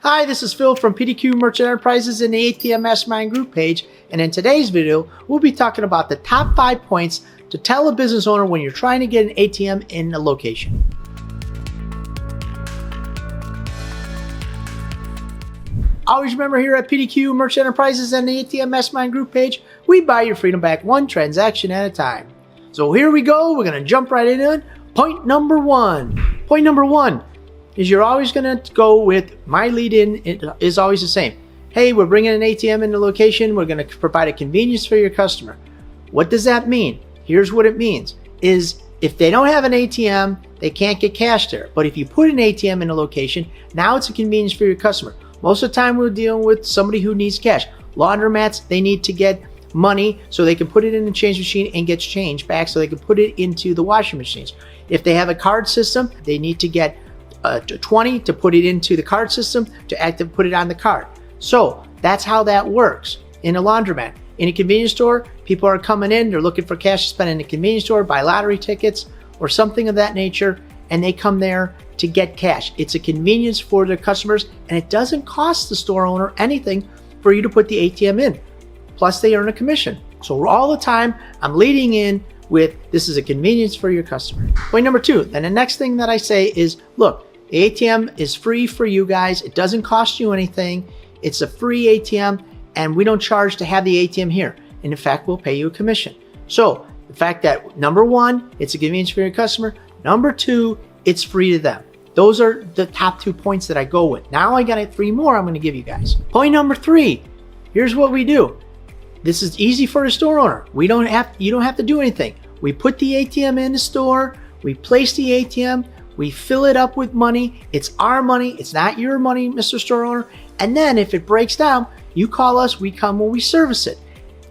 Hi, this is Phil from PDQ Merchant Enterprises in the ATM Mastermind group page, and in today's video, we'll be talking about the top 5 points to tell a business owner when you're trying to get an ATM in a location. Always remember, here at PDQ Merchant Enterprises and the ATM Mastermind group page, we buy your freedom back one transaction at a time. So here we go, we're going to jump right in on point number 1. Point number 1 is you're always going to go with, my lead in is always the same. Hey, we're bringing an ATM in the location. We're going to provide a convenience for your customer. What does that mean? Here's what it means is if they don't have an ATM, they can't get cash there. But if you put an ATM in a location, now it's a convenience for your customer. Most of the time we're dealing with somebody who needs cash. Laundromats, they need to get money so they can put it in the change machine and get change back so they can put it into the washing machines. If they have a card system, they need to get 20 to put it into the card system to put it on the card. So that's how that works in a laundromat. In a convenience store, people are coming in, they're looking for cash to spend in a convenience store, buy lottery tickets or something of that nature, and they come there to get cash. It's a convenience for their customers, and it doesn't cost the store owner anything for you to put the ATM in. Plus they earn a commission. So all the time I'm leading in with, this is a convenience for your customer. Point number 2, then the next thing that I say is, look, the ATM is free for you guys. It doesn't cost you anything. It's a free ATM, and we don't charge to have the ATM here. And in fact, we'll pay you a commission. So the fact that number 1, it's a convenience for your customer. Number 2, it's free to them. Those are the top 2 points that I go with. Now I got 3 more I'm going to give you guys. Point number 3, here's what we do. This is easy for the store owner. You don't have to do anything. We put the ATM in the store. We place the ATM. We fill it up with money. It's our money. It's not your money, Mr. Store Owner. And then if it breaks down, you call us, we come when we service it.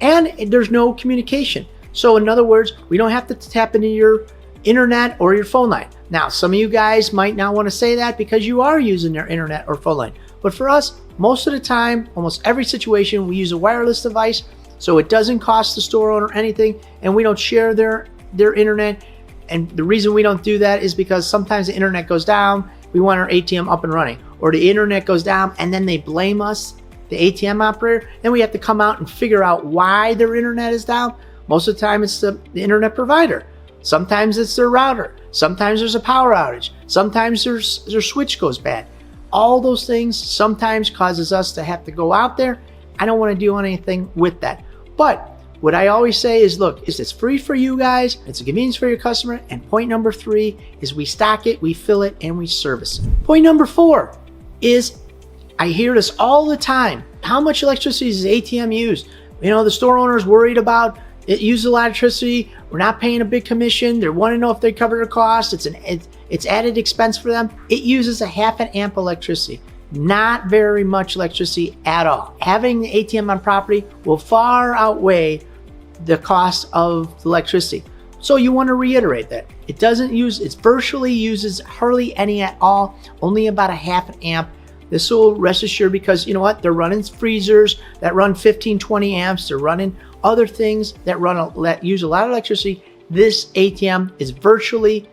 And there's no communication. So in other words, we don't have to tap into your internet or your phone line. Now, some of you guys might not want to say that because you are using their internet or phone line. But for us, most of the time, almost every situation, we use a wireless device. So it doesn't cost the store owner anything, and we don't share their internet. And the reason we don't do that is because sometimes the internet goes down, we want our ATM up and running, or the internet goes down and then they blame us, the ATM operator, then we have to come out and figure out why their internet is down. Most of the time it's the internet provider. Sometimes it's their router. Sometimes there's a power outage. Sometimes their switch goes bad. All those things sometimes causes us to have to go out there. I don't want to do anything with that. But what I always say is, look, it's free for you guys, it's a convenience for your customer, and point number 3 is we stock it, we fill it, and we service it. Point number 4 is, I hear this all the time, how much electricity does ATM use? You know, the store owner is worried about it uses a lot of electricity, we're not paying a big commission, they want to know if they cover their costs, it's added expense for them. It uses a half an amp electricity. Not very much electricity at all. Having the ATM on property will far outweigh the cost of electricity. So you want to reiterate that. It virtually uses hardly any at all, only about a half an amp. This will rest assured because you know what? They're running freezers that run 15, 20 amps. They're running other things that use a lot of electricity. This ATM virtually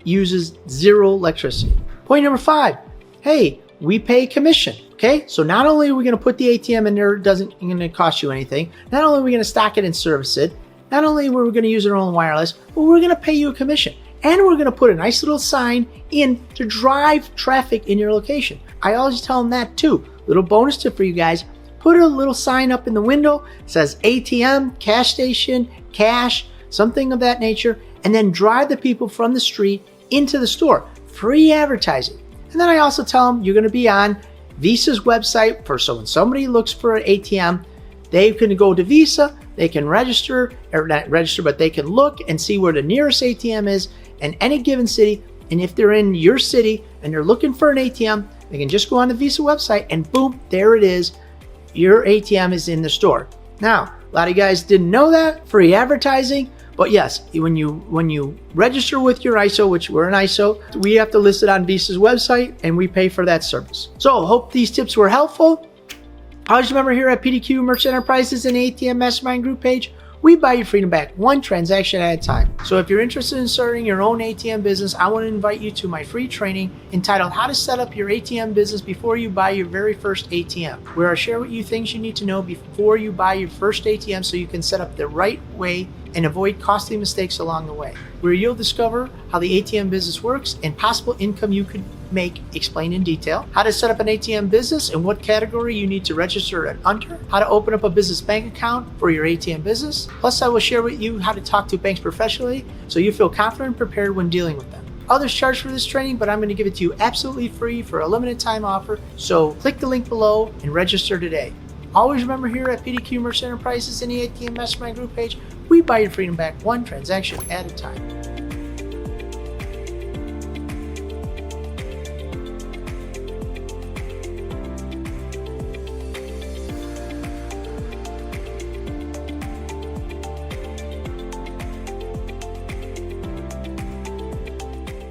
uses 0 electricity. Point number 5, hey, we pay commission, okay? So not only are we going to put the ATM in there, it isn't going to cost you anything. Not only are we going to stock it and service it, not only are we going to use our own wireless, but we're going to pay you a commission. And we're going to put a nice little sign in to drive traffic in your location. I always tell them that too. Little bonus tip for you guys. Put a little sign up in the window, says ATM, cash station, cash, something of that nature, and then drive the people from the street into the store. Free advertising. And then I also tell them you're going to be on Visa's website so when somebody looks for an ATM, they can go to Visa, they can register, or not register, but they can look and see where the nearest ATM is in any given city. And if they're in your city and they're looking for an ATM, they can just go on the Visa website and boom, there it is. Your ATM is in the store. Now, a lot of you guys didn't know that, free advertising. But yes, when you register with your ISO, which we're an ISO, we have to list it on Visa's website and we pay for that service. So hope these tips were helpful. Always remember, here at PDQ Merchant Enterprises and ATM Mastermind group page, we buy your freedom back one transaction at a time. So if you're interested in starting your own ATM business, I want to invite you to my free training entitled How to Set Up Your ATM Business Before You Buy Your Very First ATM, where I share with you things you need to know before you buy your first ATM so you can set up the right way and avoid costly mistakes along the way, where you'll discover how the ATM business works and possible income you could make explained in detail, how to set up an ATM business and what category you need to register it under, how to open up a business bank account for your ATM business. Plus, I will share with you how to talk to banks professionally so you feel confident and prepared when dealing with them. Others charge for this training, but I'm going to give it to you absolutely free for a limited time offer, so click the link below and register today. Always remember, here at PDQ Merchant Enterprises in the ATM Mastermind Group page, we buy your freedom back one transaction at a time.